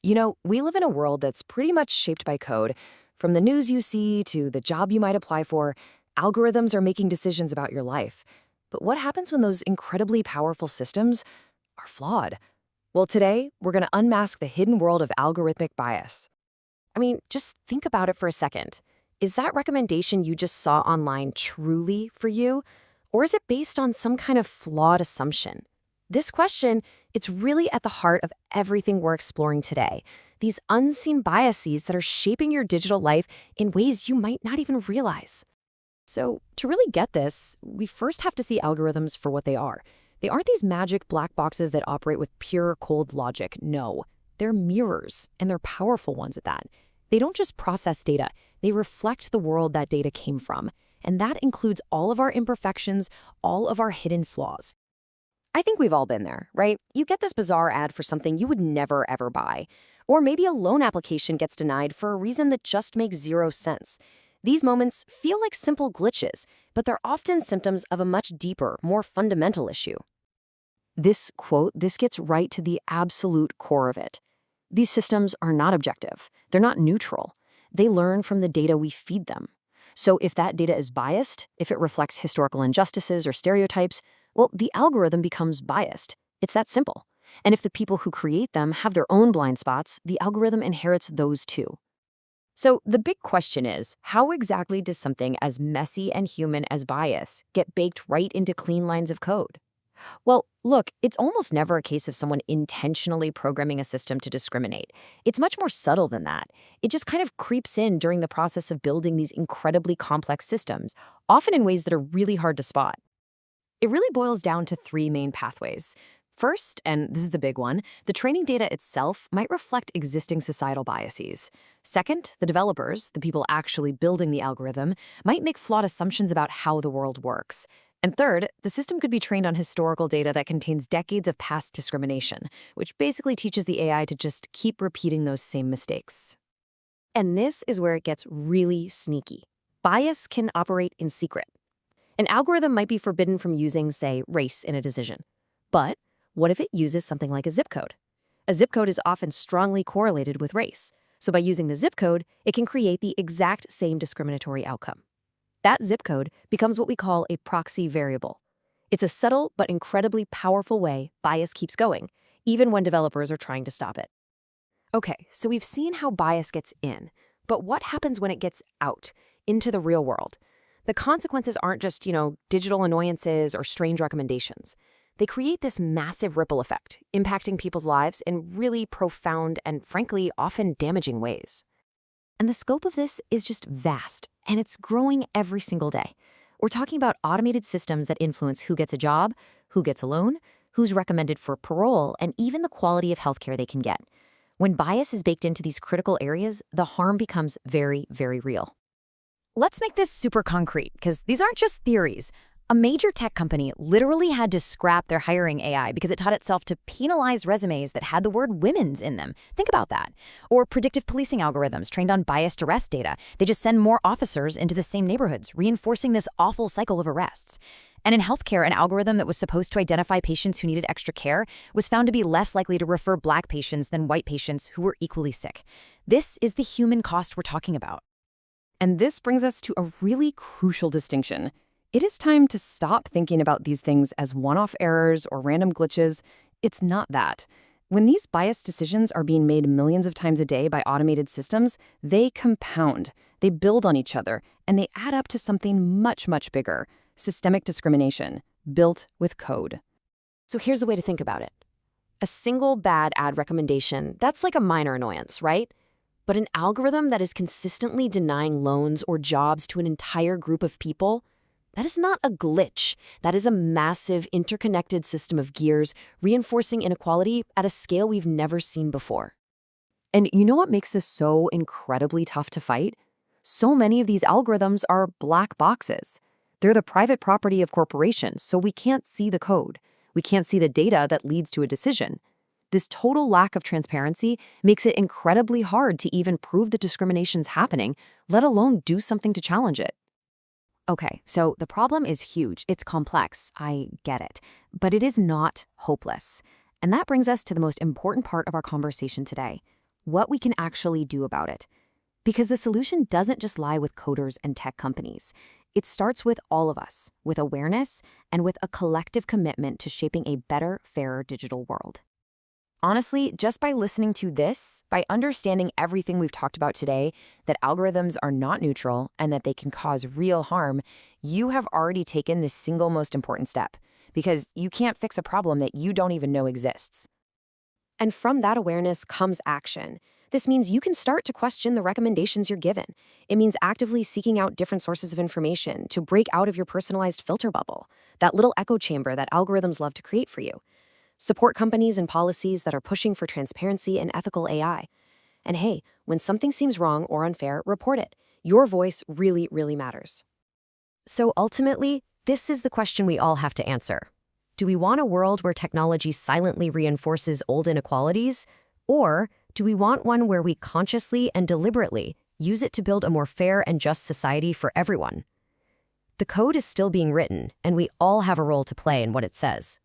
We live in a world that's pretty much shaped by code. From the news you see to the job you might apply for, algorithms are making decisions about your life. But what happens when those incredibly powerful systems are flawed? Well, today, we're going to unmask the hidden world of algorithmic bias. I mean, just think about it for a second. Is that recommendation you just saw online truly for you? Or is it based on some kind of flawed assumption? This question, it's really at the heart of everything we're exploring today. These unseen biases that are shaping your digital life in ways you might not even realize. So, to really get this, we first have to see algorithms for what they are. They aren't these magic black boxes that operate with pure cold logic. No, they're mirrors, and they're powerful ones at that. They don't just process data, they reflect the world that data came from. And that includes all of our imperfections, all of our hidden flaws. I think we've all been there, right? You get this bizarre ad for something you would never, ever buy. Or maybe a loan application gets denied for a reason that just makes zero sense. These moments feel like simple glitches, but they're often symptoms of a much deeper, more fundamental issue. This gets right to the absolute core of it. These systems are not objective. They're not neutral. They learn from the data we feed them. So if that data is biased, if it reflects historical injustices or stereotypes, well, the algorithm becomes biased. It's that simple. And if the people who create them have their own blind spots, the algorithm inherits those too. So the big question is, how exactly does something as messy and human as bias get baked right into clean lines of code? Well, look, it's almost never a case of someone intentionally programming a system to discriminate. It's much more subtle than that. It just kind of creeps in during the process of building these incredibly complex systems, often in ways that are really hard to spot. It really boils down to three main pathways. First, and this is the big one, the training data itself might reflect existing societal biases. Second, the developers, the people actually building the algorithm, might make flawed assumptions about how the world works. And third, the system could be trained on historical data that contains decades of past discrimination, which basically teaches the AI to just keep repeating those same mistakes. And this is where it gets really sneaky. Bias can operate in secret. An algorithm might be forbidden from using, say, race in a decision. But what if it uses something like a zip code? A zip code is often strongly correlated with race. So by using the zip code, it can create the exact same discriminatory outcome. That zip code becomes what we call a proxy variable. It's a subtle but incredibly powerful way bias keeps going, even when developers are trying to stop it. Okay, so we've seen how bias gets in, but what happens when it gets out, into the real world? The consequences aren't just, digital annoyances or strange recommendations. They create this massive ripple effect, impacting people's lives in really profound and, frankly, often damaging ways. And the scope of this is just vast, and it's growing every single day. We're talking about automated systems that influence who gets a job, who gets a loan, who's recommended for parole, and even the quality of healthcare they can get. When bias is baked into these critical areas, the harm becomes very, very real. Let's make this super concrete, because these aren't just theories. A major tech company literally had to scrap their hiring AI because it taught itself to penalize resumes that had the word women's in them. Think about that. Or predictive policing algorithms trained on biased arrest data. They just send more officers into the same neighborhoods, reinforcing this awful cycle of arrests. And in healthcare, an algorithm that was supposed to identify patients who needed extra care was found to be less likely to refer Black patients than white patients who were equally sick. This is the human cost we're talking about. And this brings us to a really crucial distinction. It is time to stop thinking about these things as one-off errors or random glitches. It's not that. When these biased decisions are being made millions of times a day by automated systems, they compound, they build on each other, and they add up to something much, much bigger: systemic discrimination, built with code. So here's a way to think about it. A single bad ad recommendation, that's like a minor annoyance, right? But an algorithm that is consistently denying loans or jobs to an entire group of people, that is not a glitch. That is a massive, interconnected system of gears reinforcing inequality at a scale we've never seen before. And you know what makes this so incredibly tough to fight? So many of these algorithms are black boxes. They're the private property of corporations, so we can't see the code. We can't see the data that leads to a decision. This total lack of transparency makes it incredibly hard to even prove that discrimination's happening, let alone do something to challenge it. Okay, so the problem is huge. It's complex. I get it. But it is not hopeless. And that brings us to the most important part of our conversation today. what we can actually do about it. Because the solution doesn't just lie with coders and tech companies. It starts with all of us, with awareness, and with a collective commitment to shaping a better, fairer digital world. Honestly, just by listening to this, by understanding everything we've talked about today, that algorithms are not neutral and that they can cause real harm, you have already taken the single most important step, because you can't fix a problem that you don't even know exists. And from that awareness comes action. This means you can start to question the recommendations you're given. It means actively seeking out different sources of information to break out of your personalized filter bubble, that little echo chamber that algorithms love to create for you. Support companies and policies that are pushing for transparency and ethical AI. And hey, when something seems wrong or unfair, report it. Your voice really, really matters. So ultimately, this is the question we all have to answer. Do we want a world where technology silently reinforces old inequalities? Or do we want one where we consciously and deliberately use it to build a more fair and just society for everyone? The code is still being written, and we all have a role to play in what it says.